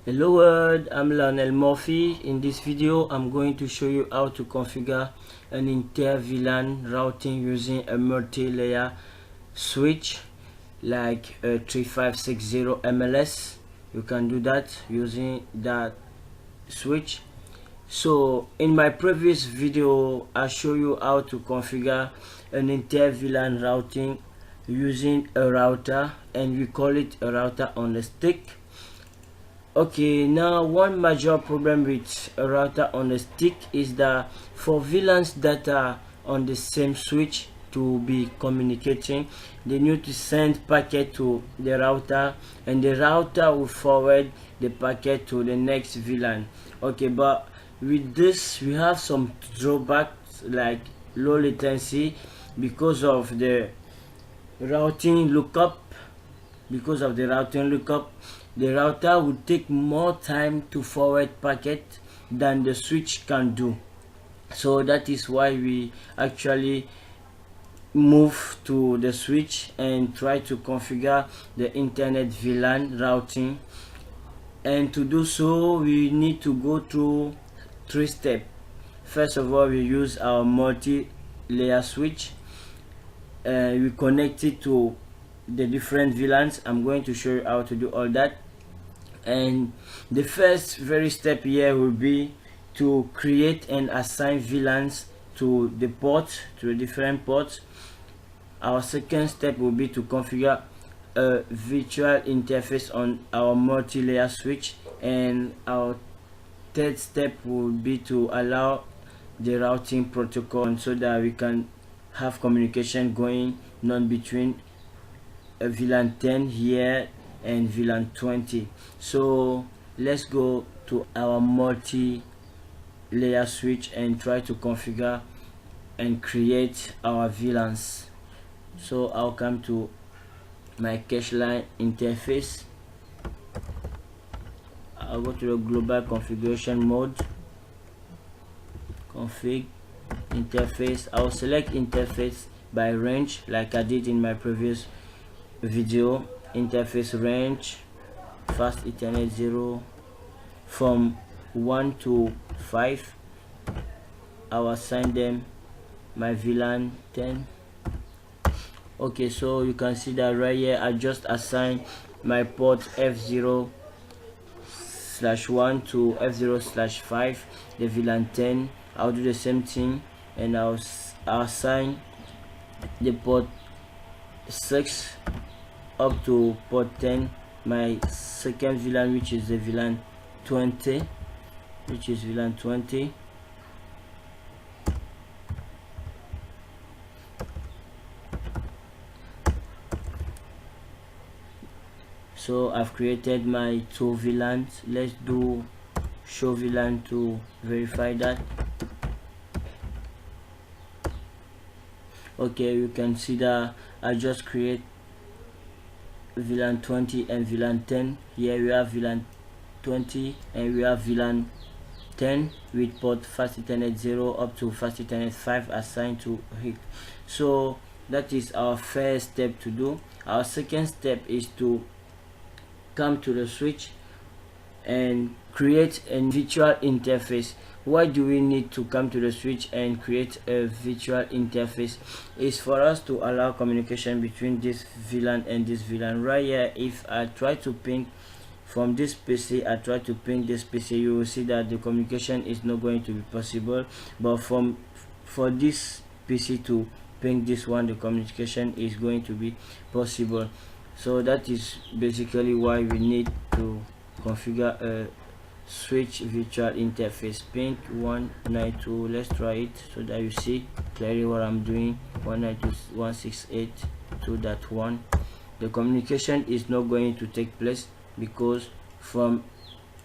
Hello world, I'm Lionel Murphy. In this video, I'm going to show you how to configure an Intervlan routing using a multi-layer switch like a 3560 MLS. You can do that using that switch. So in my previous video, I show you how to configure an Intervlan routing using a router, and we call it a router on a stick. Okay, now one major problem with a router on a stick is that for VLANs that are on the same switch to be communicating, they need to send packet to the router, and the router will forward the packet to the next VLAN. Okay, but with this we have some drawbacks like low latency because of the routing lookup. The router would take more time to forward packet than the switch can do. So that is why we actually move to the switch and try to configure the internet VLAN routing. And to do so, we need to go through 3 steps. First of all, we use our multi-layer switch. We connect it to the different VLANs. I'm going to show you how to do all that. And the first very step here will be to create and assign VLANs to the ports, to the different ports. Our second step will be to configure a virtual interface on our multi-layer switch, and our third step will be to allow the routing protocol so that we can have communication going on between a VLAN 10 here and VLAN 20. So let's go to our multi-layer switch and try to configure and create our VLANs. So I'll come to my cache line interface. I'll go to the global configuration mode, config interface. I'll select interface by range like I did in my previous video. Interface range, fast Ethernet 0 from 1 to 5. I'll assign them my VLAN 10. Okay, so you can see that right here I just assigned my port F0/1 to F0/5, the VLAN 10. I'll do the same thing, and I'll assign the port 6 up to port 10 my second VLAN, which is the VLAN 20, So I've created my 2 VLANs. Let's do show VLAN to verify that. Okay, you can see that I just create VLAN 20 and VLAN 10. Here we have VLAN 20 and we have VLAN 10 with port fast Ethernet 0 up to fast Ethernet 5 assigned to it. So that is our first step to do. Our second step is to come to the switch and create a virtual interface. Why do we need to come to the switch and create a virtual interface? Is for us to allow communication between this VLAN and this VLAN. Right here, if I try to ping from this PC, I try to ping this PC, you will see that the communication is not going to be possible. But for this PC to ping this one, the communication is going to be possible. So that is basically why we need to configure a switch virtual interface. Ping 192. Let's try it so that you see clearly what I'm doing. 192.168.2.1. the communication is not going to take place because from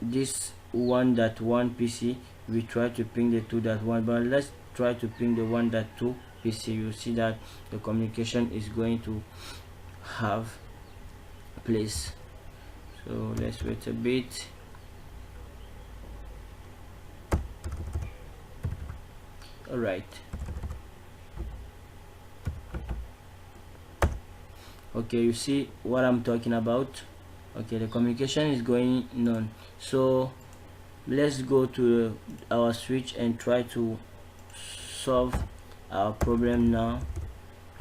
this 1.1 PC we try to ping the 2.1, but let's try to ping the 1.2 PC. You see that the communication is going to have place. So let's wait a bit. All right, okay, you see what I'm talking about. Okay, the communication is going on. So let's go to our switch and try to solve our problem now.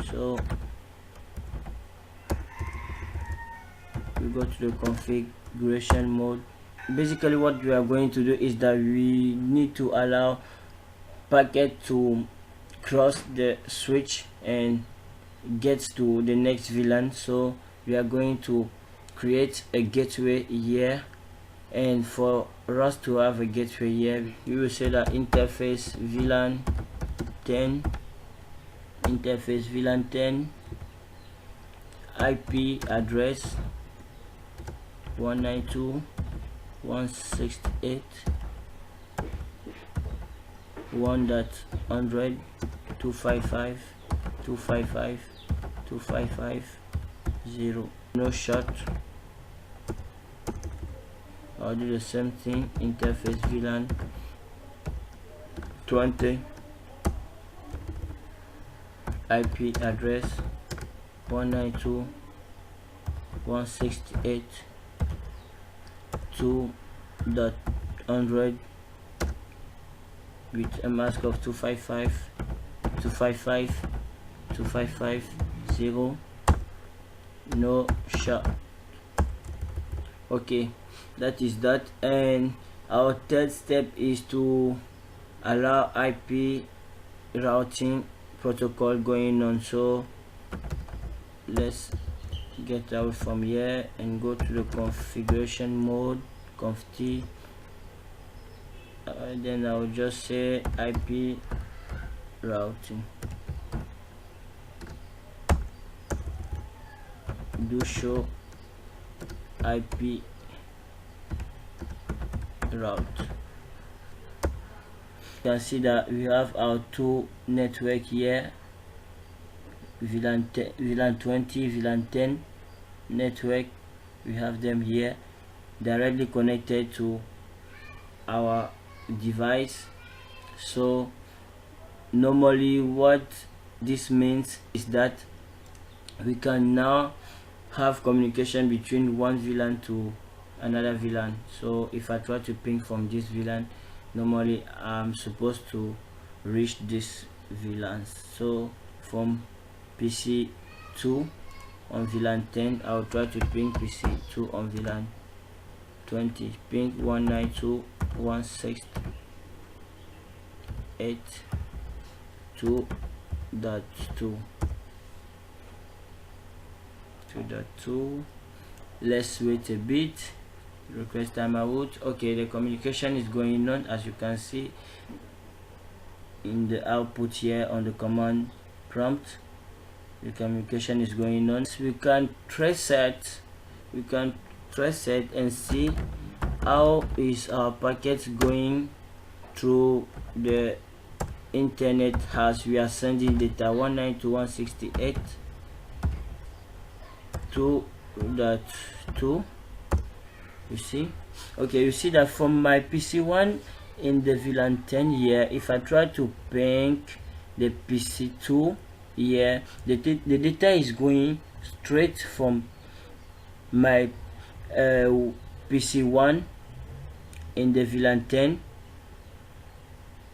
So we go to the configuration mode. Basically what we are going to do is that we need to allow packet to cross the switch and gets to the next VLAN. So we are going to create a gateway here, and for us to have a gateway here, we will say that interface VLAN 10, interface VLAN 10, IP address 192.168.1.255.255.255.255.0. No short. I'll do the same thing. Interface VLAN 20, IP address 192.168.2.100 with a mask of 255.255.255.0. No short. Okay, that is that. And our third step is to allow IP routing protocol going on. So let's get out from here and go to the configuration mode, conf t. Then I'll just say IP routing. Do show IP route. You can see that we have our two network here, VLAN 20, VLAN 10 network. We have them here directly connected to our device. So normally what this means is that we can now have communication between one VLAN to another VLAN. So if I try to ping from this VLAN, normally I'm supposed to reach this VLAN. So from PC2 on VLAN 10, I'll try to ping PC2 on VLAN 20, ping 192.168.2.2. Let's wait a bit. Request timeout. Okay, the communication is going on, as you can see in the output here on the command prompt. The communication is going on. So we can trace it and see how is our packet going through the internet as we are sending data 192.168.2.2. you see. Okay, you see that from my PC1 in the VLAN 10 here, if I try to ping the PC2 here, the data is going straight from my PC1 in the VLAN 10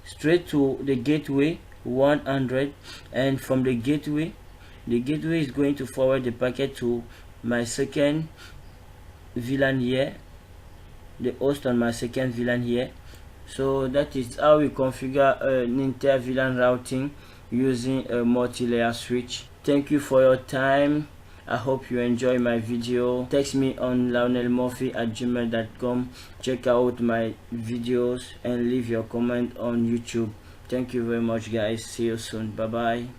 straight to the gateway 100, and from the gateway is going to forward the packet to my second VLAN here, the host on my second VLAN here. So that is how we configure an inter VLAN routing using a multi-layer switch. Thank you for your time. I hope you enjoy my video. Text me on lionelmurphy@gmail.com. check out my videos and leave your comment on YouTube. Thank you very much guys. See you soon. Bye bye.